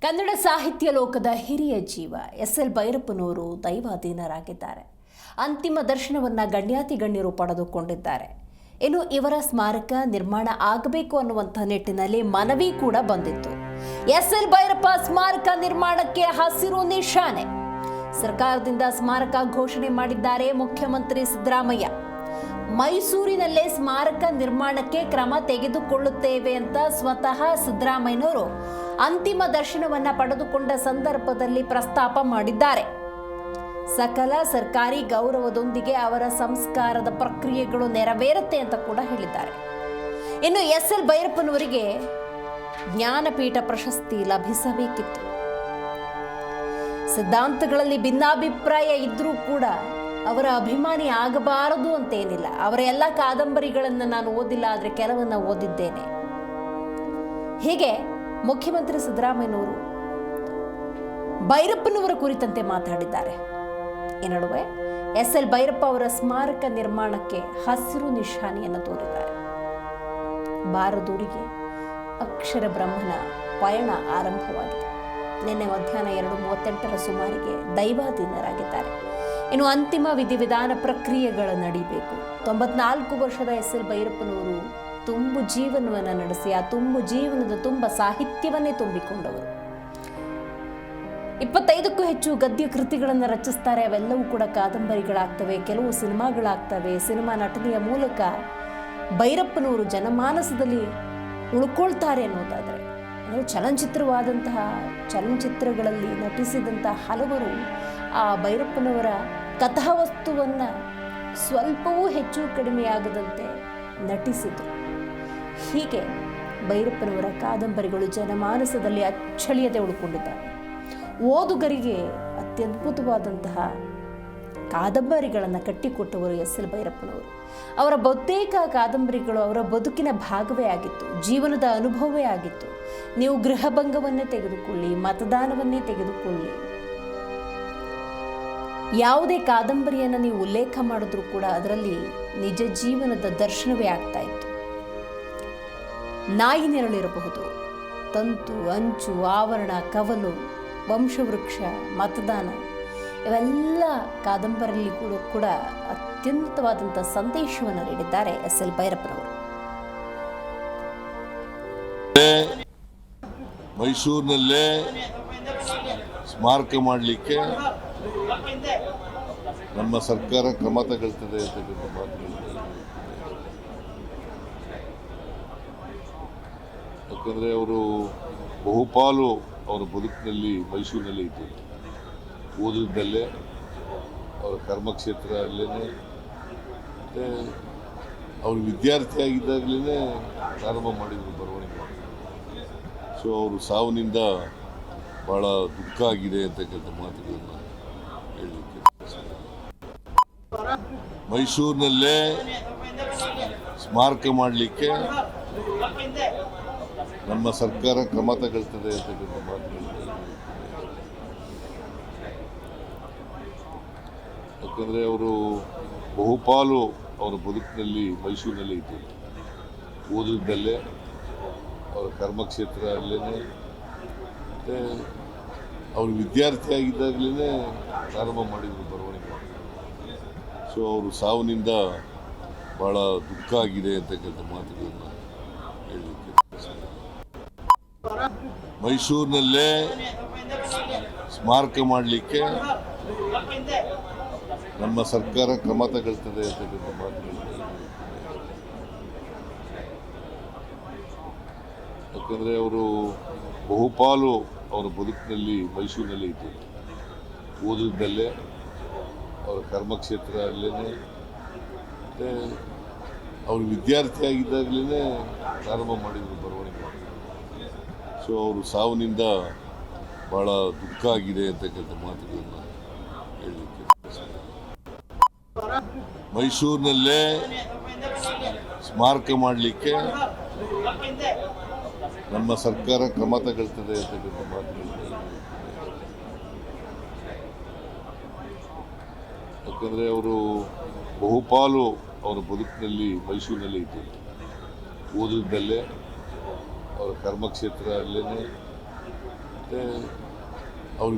ಕನ್ನಡ ಸಾಹಿತ್ಯ ಲೋಕದ ಹಿರಿಯ ಜೀವ ಎಸ್.ಎಲ್. ಭೈರಪ್ಪನವರು ದೈವಾಧೀನರಾಗಿದ್ದಾರೆ. ಅಂತಿಮ ದರ್ಶನವನ್ನ ಗಣ್ಯಾತಿ ಗಣ್ಯರು ಪಡೆದುಕೊಂಡಿದ್ದಾರೆ. ಇನ್ನು ಇವರ ಸ್ಮಾರಕ ನಿರ್ಮಾಣ ಆಗಬೇಕು ಅನ್ನುವಂಥ ನಿಟ್ಟಿನಲ್ಲಿ ಮನವಿ ಕೂಡ ಬಂದಿತ್ತು. ಎಸ್.ಎಲ್. ಭೈರಪ್ಪ ಸ್ಮಾರಕ ನಿರ್ಮಾಣಕ್ಕೆ ಹಸಿರು ನಿಶಾನೆ. ಸರ್ಕಾರದಿಂದ ಸ್ಮಾರಕ ಘೋಷಣೆ ಮಾಡಿದ್ದಾರೆ ಮುಖ್ಯಮಂತ್ರಿ ಸಿದ್ದರಾಮಯ್ಯ. ಮೈಸೂರಿನಲ್ಲೇ ಸ್ಮಾರಕ ನಿರ್ಮಾಣಕ್ಕೆ ಕ್ರಮ ತೆಗೆದುಕೊಳ್ಳುತ್ತೇವೆ ಅಂತ ಸ್ವತಃ ಸಿದ್ದರಾಮಯ್ಯನವರು ಅಂತಿಮ ದರ್ಶನವನ್ನ ಪಡೆದುಕೊಂಡ ಸಂದರ್ಭದಲ್ಲಿ ಪ್ರಸ್ತಾಪ ಮಾಡಿದ್ದಾರೆ. ಸಕಲ ಸರ್ಕಾರಿ ಗೌರವದೊಂದಿಗೆ ಅವರ ಸಂಸ್ಕಾರದ ಪ್ರಕ್ರಿಯೆಗಳು ನೆರವೇರುತ್ತೆ ಅಂತ ಕೂಡ ಹೇಳಿದ್ದಾರೆ. ಇನ್ನು ಎಸ್.ಎಲ್. ಭೈರಪ್ಪನವರಿಗೆ ಜ್ಞಾನಪೀಠ ಪ್ರಶಸ್ತಿ ಲಭಿಸಬೇಕಿತ್ತು. ಸಿದ್ಧಾಂತಗಳಲ್ಲಿ ಭಿನ್ನಾಭಿಪ್ರಾಯ ಇದ್ರೂ ಕೂಡ ಅವರ ಅಭಿಮಾನಿ ಆಗಬಾರದು ಅಂತೇನಿಲ್ಲ. ಅವರ ಎಲ್ಲ ಕಾದಂಬರಿಗಳನ್ನು ನಾನು ಓದಿಲ್ಲ, ಆದರೆ ಕೆಲವನ್ನ ಓದಿದ್ದೇನೆ. ಹೀಗೆ ಮುಖ್ಯಮಂತ್ರಿ ಸಿದ್ದರಾಮಯ್ಯನವರು ಭೈರಪ್ಪನವರ ಕುರಿತಂತೆ ಮಾತಾಡಿದ್ದಾರೆ. ಈ ನಡುವೆ ಎಸ್.ಎಲ್. ಭೈರಪ್ಪ ಅವರ ಸ್ಮಾರಕ ನಿರ್ಮಾಣಕ್ಕೆ ಹಸಿರು ನಿಶಾನೆಯನ್ನು ತೋರಿದ್ದಾರೆ. ಬಾರದೂರಿಗೆ ಅಕ್ಷರ ಬ್ರಹ್ಮನ ಪಯಣ ಆರಂಭವಾಗಿದೆ. ನಿನ್ನೆ ಮಧ್ಯಾಹ್ನ 2:38 ಸುಮಾರಿಗೆ ದೈವಾಧೀನರಾಗಿದ್ದಾರೆ. ಇನ್ನು ಅಂತಿಮ ವಿಧಿವಿಧಾನ ಪ್ರಕ್ರಿಯೆಗಳು ನಡೀಬೇಕು. 94 ವರ್ಷದ ಎಸ್.ಎಲ್. ಭೈರಪ್ಪನವರು ತುಂಬು ಜೀವನವನ್ನು ನಡೆಸಿ ಆ ತುಂಬು ಜೀವನದ ತುಂಬ ಸಾಹಿತ್ಯವನ್ನೇ ತುಂಬಿಕೊಂಡವರು. 25ಕ್ಕೂ ಹೆಚ್ಚು ಗದ್ಯ ಕೃತಿಗಳನ್ನು ರಚಿಸ್ತಾರೆ. ಅವೆಲ್ಲವೂ ಕೂಡ ಕಾದಂಬರಿಗಳಾಗ್ತವೆ, ಕೆಲವು ಸಿನಿಮಾಗಳಾಗ್ತವೆ. ಸಿನಿಮಾ ನಟನೆಯ ಮೂಲಕ ಭೈರಪ್ಪನವರು ಜನಮಾನಸದಲ್ಲಿ ಉಳ್ಕೊಳ್ತಾರೆ ಅನ್ನೋದಾದರೆ, ಚಲನಚಿತ್ರವಾದಂತಹ ಚಲನಚಿತ್ರಗಳಲ್ಲಿ ನಟಿಸಿದಂತಹ ಹಲವರು ಆ ಭೈರಪ್ಪನವರ ಕಥಾವಸ್ತುವನ್ನು ಸ್ವಲ್ಪವೂ ಹೆಚ್ಚು ಕಡಿಮೆಯಾಗದಂತೆ ನಟಿಸಿದರು. ಹೀಗೆ ಭೈರಪ್ಪನವರ ಕಾದಂಬರಿಗಳು ಜನಮಾನಸದಲ್ಲಿ ಅಚ್ಚಳಿಯದೆ ಉಳ್ಕೊಂಡಿದ್ದಾರೆ. ಓದುಗರಿಗೆ ಅತ್ಯದ್ಭುತವಾದಂತಹ ಕಾದಂಬರಿಗಳನ್ನು ಕಟ್ಟಿಕೊಟ್ಟವರು ಎಸ್.ಎಲ್. ಭೈರಪ್ಪನವರು. ಅವರ ಬಹುತೇಕ ಕಾದಂಬರಿಗಳು ಅವರ ಬದುಕಿನ ಭಾಗವೇ ಆಗಿತ್ತು, ಜೀವನದ ಅನುಭವವೇ ಆಗಿತ್ತು. ನೀವು ಗೃಹಭಂಗವನ್ನೇ ತೆಗೆದುಕೊಳ್ಳಿ, ಮತದಾನವನ್ನೇ ತೆಗೆದುಕೊಳ್ಳಿ, ಯಾವುದೇ ಕಾದಂಬರಿಯನ್ನು ನೀವು ಉಲ್ಲೇಖ ಮಾಡಿದ್ರೂ ಕೂಡ ಅದರಲ್ಲಿ ನಿಜ ಜೀವನದ ದರ್ಶನವೇ ಆಗ್ತಾ ಇತ್ತು. ನಾಯಿ ನೆರಳಿರಬಹುದು, ತಂತು, ಅಂಚು, ಆವರಣ, ಕವಲು, ವಂಶವೃಕ್ಷ, ಮತದಾನ, ಇವೆಲ್ಲ ಕಾದಂಬರಿಯಲ್ಲಿ ಕೂಡ ಅತ್ಯಂತವಾದಂಥ ಸಂದೇಶವನ್ನು ನೀಡಿದ್ದಾರೆ ಎಸ್.ಎಲ್. ಭೈರಪ್ಪನವರು. ಮೈಸೂರಿನಲ್ಲೇ ಸ್ಮಾರಕ ಮಾಡಲಿಕ್ಕೆ ನಮ್ಮ ಸರ್ಕಾರ ಕ್ರಮ ತಗೊಳ್ತದೆ ಅಂತ ಮಾತುಗಳಿದೆ. ಯಾಕಂದರೆ ಅವರು ಬಹುಪಾಲು ಅವರ ಬದುಕಿನಲ್ಲಿ ಮೈಸೂರಿನಲ್ಲೇ ಇದ್ದರು. ಓದಿದ್ದಲ್ಲೇ ಅವರ ಕರ್ಮಕ್ಷೇತ್ರ ಅಲ್ಲೇ, ಮತ್ತು ಅವರು ವಿದ್ಯಾರ್ಥಿಯಾಗಿದ್ದಾಗಲೇ ಪ್ರಾರಂಭ ಮಾಡಿದರು ಬರವಣಿಗೆ. ಸೊ ಅವರು ಸಾವಿನಿಂದ ಭಾಳ ದುಃಖ ಆಗಿದೆ ಅಂತಕ್ಕಂಥ ಮಾತುಗಳನ್ನು ಹೇಳಲಿಕ್ಕೆ ಮೈಸೂರಿನಲ್ಲೇ ಸ್ಮಾರಕ ಮಾಡಲಿಕ್ಕೆ ನಮ್ಮ ಸರ್ಕಾರ ಕ್ರಮ ತಗೊಳ್ತದೆ ಅಂತಕ್ಕಂಥ ಮಾತುಗಳಿದೆ. ಯಾಕಂದರೆ ಅವರು ಬಹುಪಾಲು ಅವರ ಬದುಕಿನಲ್ಲಿ ಮೈಸೂರಿನಲ್ಲೇ ಇದ್ದರು. ಓದಿದ್ದಲ್ಲೇ ಅವರ ಕರ್ಮಕ್ಷೇತ್ರ ಅಲ್ಲೇ, ಮತ್ತು ಅವರು ವಿದ್ಯಾರ್ಥಿಯಾಗಿದ್ದಾಗಲೇ ಪ್ರಾರಂಭ ಮಾಡಿದರು ಬರವಣಿಗೆ. ಸೊ ಅವರು ಸಾವಿನಿಂದ ಭಾಳ ದುಃಖ ಆಗಿದೆ ಅಂತಕ್ಕಂಥ ಮಾತುಗಳನ್ನು ಹೇಳಲಿಕ್ಕೆ ಮೈಸೂರಿನಲ್ಲೇ ಸ್ಮಾರಕ ಮಾಡಲಿಕ್ಕೆ ನಮ್ಮ ಸರ್ಕಾರ ಕ್ರಮ ತಗೊಳ್ತದೆ ಅಂತಕ್ಕಂಥ ಮಾತುಗಳಿದೆ. ಯಾಕಂದರೆ ಅವರು ಬಹುಪಾಲು ಅವರ ಬದುಕಿನಲ್ಲಿ ಮೈಸೂರಿನಲ್ಲೇ ಇದ್ದರು. ಓದಿದ್ದಲ್ಲೇ ಅವರ ಕರ್ಮಕ್ಷೇತ್ರ ಅಲ್ಲೇ, ಮತ್ತು ಅವರು ವಿದ್ಯಾರ್ಥಿಯಾಗಿದ್ದಾಗಲೇ ಪ್ರಾರಂಭ ಮಾಡಿದರು ಬರವಣಿಗೆ. ಸೊ ಅವರು ಸಾವಿನಿಂದ ಭಾಳ ದುಃಖ ಆಗಿದೆ ಅಂತಕ್ಕಂಥ ಮಾತುಗಳನ್ನು ಹೇಳಲಿಕ್ಕೆ ಮೈಸೂರಿನಲ್ಲೇ ಸ್ಮಾರಕ ಮಾಡಲಿಕ್ಕೆ ನಮ್ಮ ಸರ್ಕಾರ ಕ್ರಮ ತಗೊಳ್ತದೆ ಅಂತಕ್ಕಂಥ ಮಾತುಗಳಿದೆ. ಯಾಕಂದರೆ ಅವರು ಬಹುಪಾಲು ಅವರ ಬದುಕಿನಲ್ಲಿ ಮೈಸೂರಿನಲ್ಲೇ ಇದ್ದರು. ಓದಿದ್ದಲ್ಲೇ ಅವರ ಕರ್ಮಕ್ಷೇತ್ರ ಅಲ್ಲೇ, ಮತ್ತು ಮತ್ತು ಅವ್ರ